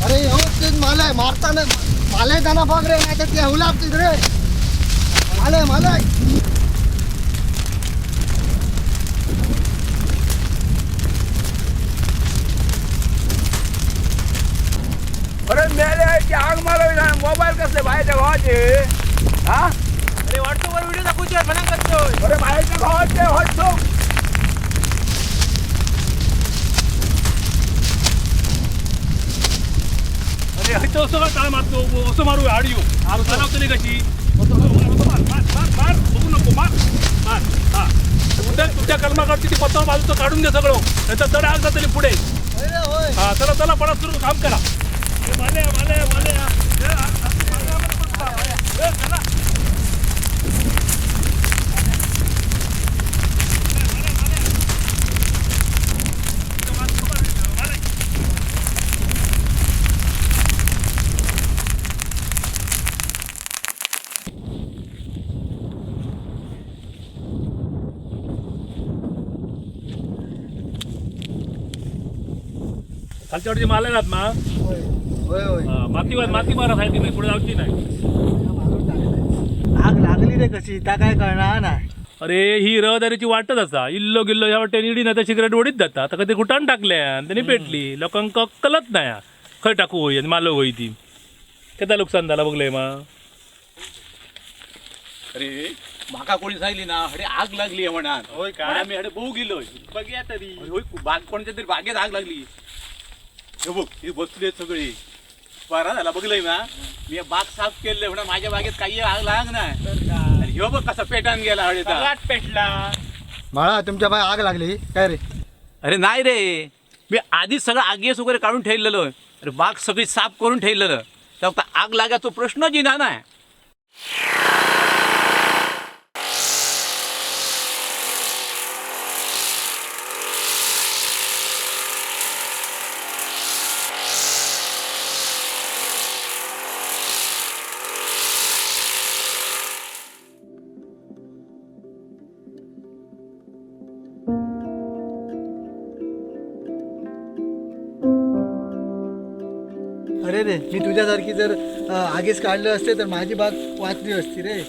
अरे हो तेच मालाय मारताना मालाय त्यांना बघ रे नाही तर ते हुलापतीत रे मालाय मालाय अरे मेले की आग मारलोय ना मोबाईल कसले बाहेरच्या भावाचे हा अरे व्हॉट्सअपवर व्हिडिओ दाखवतोय म्हणा करतोय अरे बाहेरच्या भावाचे व्हॉट्सअप अरे हयतो असं काय मारतो असं मारू आडिओ आरो चालवतली कशी मार बघू नको मार मार हा तुमच्या कर्माकडची ती पत्ता बाजूचं काढून दे सगळं नाहीतर चढ आग जातली पुढे हा चला चला पडा सुरू काम करा माले माले माले चला खालच्या वरची माल आहेत ना माती मारा साहेब नाही पुढे जाऊची नाही आग लागली रे कशी त्या काय करणार नाही अरे ही रहदारीची वाटच असा इल्लो गिल्लो ह्या वाटेन इडी ना त्या सिगरेट ओढीत जाता आता कधी कुठान टाकल्या त्यांनी पेटली लोकांक कळत नाही खंय टाकू होई आणि मालो होई ती किती नुकसान झाला बघलंय मा अरे म्हाका कोणी सांगली ना हडे आग लागली आहे म्हणा होय का आम्ही हडे बघू गेलोय बघूया तरी होय बाग कोणत्या तरी बागेत आग लागली हे बघ ही बसले सगळे बरा झाला बघलंय ना मी बाग साफ केले म्हणा माझ्या बागेत काही आग लाग नाही ह्यो बघ कसा पेटान गेला हडेचा पेटला बाळा तुमच्या बाय आग लागली काय रे अरे नाही रे मी आधीच सगळं आगीस वगैरे काढून ठेवलेलो अरे बाग सगळी साफ करून ठेवलेलं तर आग लागायचा प्रश्नच येणार नाही अरे रे मी तुझ्यासारखी जर आगीच काढलं असते तर माझी बाग वाचली असती रे